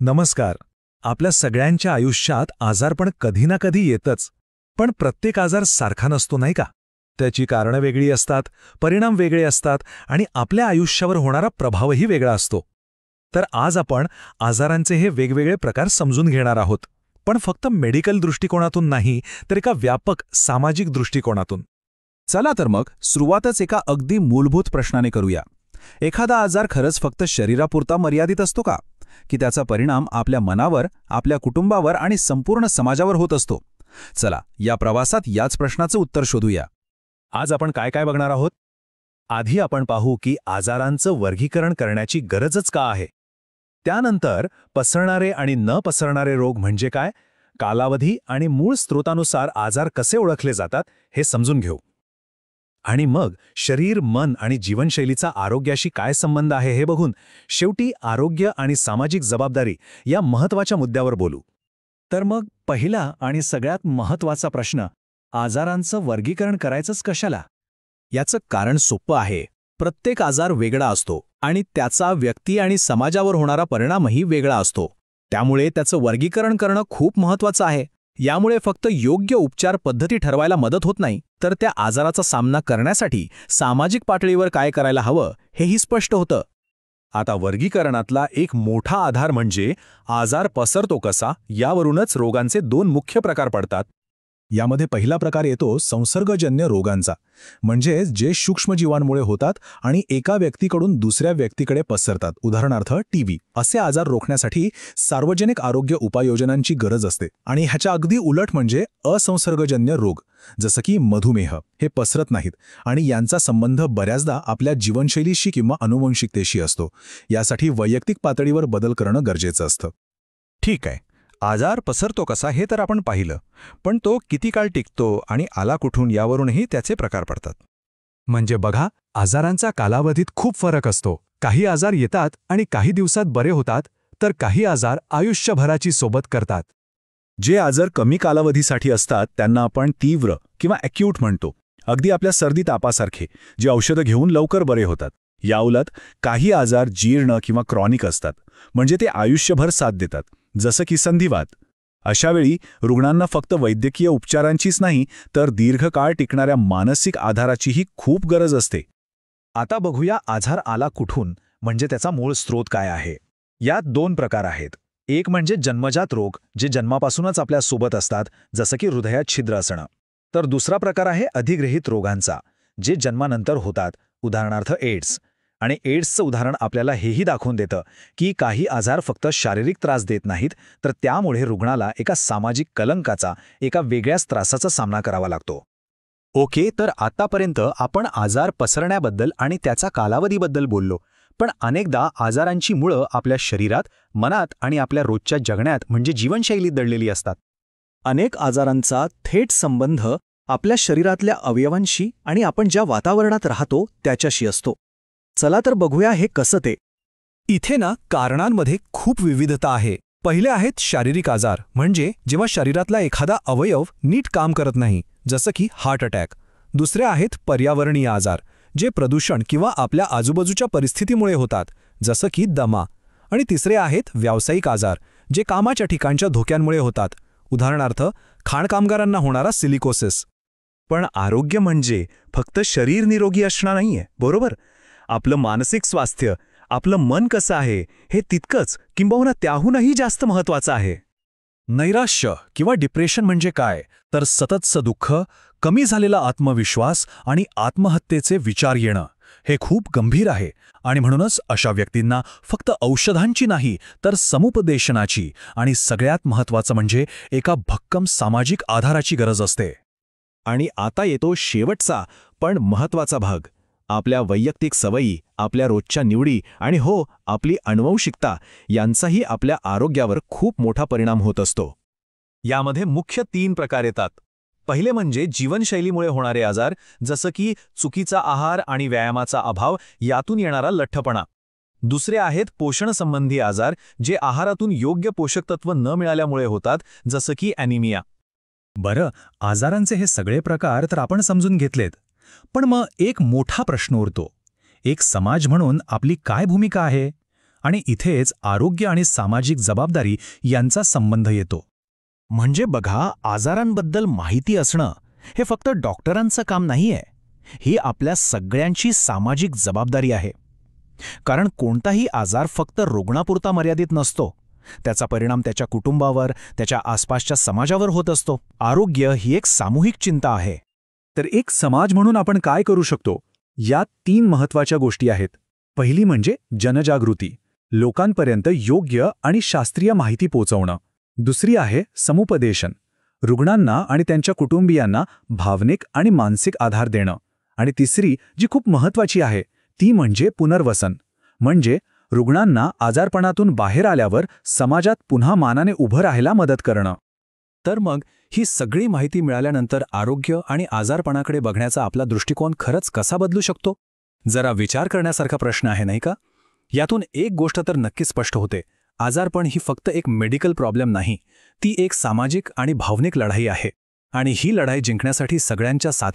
नमस्कार. आपल्या सगळ्यांच्या आयुष्यात आजारपण कधी ना कधी येतच. पण प्रत्येक आजार सारखा नसतो नाही का? त्याची कारणं वेगळी असतात, परिणाम वेगळे असतात आणि आपल्या आयुष्यावर होणारा प्रभावही वेगळा असतो. तर आज आपण आजारांचे हे वेगवेगळे प्रकार समजून घेणार आहोत. पण फक्त मेडिकल दृष्टिकोनातून नाही, तर एका व्यापक सामाजिक दृष्टिकोनातून. चला तर मग सुरुवातच एका अगदी मूलभूत प्रश्नाने करूया. एखादा आजार खरंच फक्त शरीरापुरता मर्यादित असतो का? की त्याचा परिणाम आपल्या मनावर, आपल्या कुटुंबावर आणि संपूर्ण समाजावर होत असतो? चला, या प्रवासात याच प्रश्नाचं उत्तर शोधूया. आज आपण काय काय बघणार आहोत? आधी आपण पाहू की आजारांचं वर्गीकरण करण्याची गरजच का आहे. त्यानंतर पसरणारे आणि न पसरणारे रोग म्हणजे काय, कालावधी आणि मूळ स्रोतानुसार आजार कसे ओळखले जातात हे समजून घेऊ. आणि मग शरीर, मन आणि जीवनशैलीचा आरोग्याशी काय संबंध आहे हे बघून शेवटी आरोग्य आणि सामाजिक जबाबदारी या महत्त्वाच्या मुद्द्यावर बोलू. तर मग पहिला आणि सगळ्यात महत्त्वाचा प्रश्न, आजारांचं वर्गीकरण करायचंच कशाला? याचं कारण सोपं आहे. प्रत्येक आजार वेगळा असतो आणि त्याचा व्यक्ती आणि समाजावर होणारा परिणामही वेगळा असतो. त्यामुळे त्याचं वर्गीकरण करणं खूप महत्त्वाचं आहे. यामुळे फक्त योग्य उपचार पद्धती ठरवायला मदत होत नाही, तर त्या आजाराचा सामना करण्यासाठी सामाजिक पातळीवर काय करायला हवं हेही स्पष्ट होतं. आता वर्गीकरणातला एक मोठा आधार म्हणजे आजार पसरतो कसा, यावरूनच रोगांचे दोन मुख्य प्रकार पडतात. यामध्ये पहिला प्रकार येतो संसर्गजन्य रोगांचा, म्हणजे जे सूक्ष्मजीवांमुळे होतात आणि एका व्यक्तीकडून दुसऱ्या व्यक्तीकडे पसरतात. उदाहरणार्थ टीबी. असे आजार रोखण्यासाठी सार्वजनिक आरोग्य उपाययोजनांची गरज असते. आणि ह्याच्या अगदी उलट म्हणजे असंसर्गजन्य रोग, जसं की मधुमेह. हे पसरत नाहीत आणि यांचा संबंध बऱ्याचदा आपल्या जीवनशैलीशी किंवा आनुवंशिकतेशी असतो. यासाठी वैयक्तिक पातळीवर बदल करणं गरजेचं असतं. ठीक आहे, आजार पसरतो कसा हे तर आपण पाहिलं, पण तो किती काळ टिकतो आणि आला कुठून यावरूनही त्याचे प्रकार पडतात. म्हणजे बघा, आजारांचा कालावधीत खूप फरक असतो. काही आजार येतात आणि काही दिवसात बरे होतात, तर काही आजार आयुष्यभराची सोबत करतात. जे आजार कमी कालावधीसाठी असतात त्यांना आपण तीव्र किंवा ॲक्यूट म्हणतो. अगदी आपल्या सर्दी तापासारखे, जे औषधं घेऊन लवकर बरे होतात. याउलट काही आजार जीर्ण किंवा क्रॉनिक असतात, म्हणजे ते आयुष्यभर साथ देतात, जसं की संधिवात. अशावेळी रुग्णांना फक्त वैद्यकीय उपचारांचीच नाही, तर दीर्घकाळ टिकणाऱ्या मानसिक आधाराचीही खूप गरज असते. आता बघूया आजार आला कुठून, म्हणजे त्याचा मूळ स्रोत काय आहे. यात दोन प्रकार आहेत. एक म्हणजे जन्मजात रोग, जे जन्मापासूनच आपल्या सोबत असतात, जसं की हृदयात छिद्र असणं. तर दुसरा प्रकार आहे अधिग्रहित रोगांचा, जे जन्मानंतर होतात, उदाहरणार्थ एड्स. आणि एड्सचं उदाहरण आपल्याला हेही दाखवून देतं की काही आजार फक्त शारीरिक त्रास देत नाहीत, तर त्यामुळे रुग्णाला एका सामाजिक कलंकाचा, एका वेगळ्याच त्रासाचा सामना करावा लागतो. ओके, तर आतापर्यंत आपण आजार पसरण्याबद्दल आणि त्याचा कालावधीबद्दल बोललो. पण अनेकदा आजारांची मुळं आपल्या शरीरात, मनात आणि आपल्या रोजच्या जगण्यात म्हणजे जीवनशैलीत दडलेली असतात. अनेक आजारांचा थेट संबंध आपल्या शरीरातल्या अवयवांशी आणि आपण ज्या वातावरणात राहतो त्याच्याशी असतो. चला तर बघूया हे कसं ते. इथे ना कारणांमध्ये खूप विविधता आहे. पहिले आहेत शारीरिक आजार, म्हणजे जेव्हा शरीरातला एखादा अवयव नीट काम करत नाही, जसं की हार्ट अटॅक. दुसरे आहेत पर्यावरणीय आजार, जे प्रदूषण किंवा आपल्या आजूबाजूच्या परिस्थितीमुळे होतात, जसं की दमा. आणि तिसरे आहेत व्यावसायिक आजार, जे कामाच्या ठिकाणच्या धोक्यांमुळे होतात, उदाहरणार्थ खाण कामगारांना होणारा सिलिकोसिस. पण आरोग्य म्हणजे फक्त शरीर निरोगी असणं नाहीये, बरोबर? आपलं मानसिक स्वास्थ्य, आपलं मन कसं आहे, हे तितकंच किंबहुना त्याहूनही जास्त महत्त्वाचं आहे. नैराश्य किंवा डिप्रेशन म्हणजे काय, तर सततचं दुःख, कमी झालेला आत्मविश्वास आणि आत्महत्येचे विचार येणं. हे खूप गंभीर आहे आणि म्हणूनच अशा व्यक्तींना फक्त औषधांची नाही, तर समुपदेशनाची आणि सगळ्यात महत्त्वाचं म्हणजे एका भक्कम सामाजिक आधाराची गरज असते. आणि आता येतो शेवटचा पण महत्त्वाचा भाग. आपल्या वैयक्तिक सवयी, आपल्या रोजच्या निवडी आणि हो, आपली अनुवंशिकता यांचाही आपल्या आरोग्यावर खूप मोठा परिणाम होत असतो. यामध्ये मुख्य 3 प्रकार येतात. पहिले म्हणजे जीवनशैलीमुळे होणारे आजार, जसं की चुकीचा आहार आणि व्यायामाचा अभाव, यातून येणारा लठ्ठपणा. दुसरे आहेत पोषणसंबंधी आजार, जे आहारातून योग्य पोषक तत्व न मिळाल्यामुळे होतात, जसं की ॲनिमिया. बरं, आजारांचे हे सगळे प्रकार तर आपण समजून घेतलेत. पण मग एक मोठा प्रश्न उरतो. एक समाज म्हणून आपली काय भूमिका आहे? आणि इथेच आरोग्य आणि सामाजिक जबाबदारी यांचा संबंध येतो. म्हणजे बघा, आजारांबद्दल माहिती असणं हे फक्त डॉक्टरांचं काम नाहीये, ही आपल्या सगळ्यांची सामाजिक जबाबदारी आहे. कारण कोणताही आजार फक्त रुग्णापुरता मर्यादित नसतो. त्याचा परिणाम त्याच्या कुटुंबावर, त्याच्या आसपासच्या समाजावर होत असतो. आरोग्य ही एक सामूहिक चिंता आहे. तर एक समाज म्हणून आपण काय करू शकतो? यात 3 महत्त्वाच्या गोष्टी आहेत. पहिली म्हणजे जनजागृती, लोकांपर्यंत योग्य आणि शास्त्रीय माहिती पोहोचवणं. दुसरी आहे समुपदेशन, रुग्णांना आणि त्यांच्या कुटुंबियांना भावनिक आणि मानसिक आधार देणं. आणि तिसरी, जी खूप महत्त्वाची आहे, ती म्हणजे पुनर्वसन, म्हणजे रुग्णांना आजारपणातून बाहेर आल्यावर समाजात पुन्हा मानाने उभं राहायला मदत करणं. तर मग ही सगळी माहिती मिळाल्यानंतर आरोग्य आणि आजारपणाकडे बघण्याचा आपला दृष्टिकोन खरंच कसा बदलू शकतो? जरा विचार करण्यासारखा प्रश्न आहे, नाही का? यातून एक गोष्ट तर नक्की स्पष्ट होते. आजारपण ही फक्त एक मेडिकल प्रॉब्लेम नाही, ती एक सामाजिक आणि भावनिक लढाई आहे. आणि ही लढाई जिंकण्यासाठी सगळ्यांच्या साथी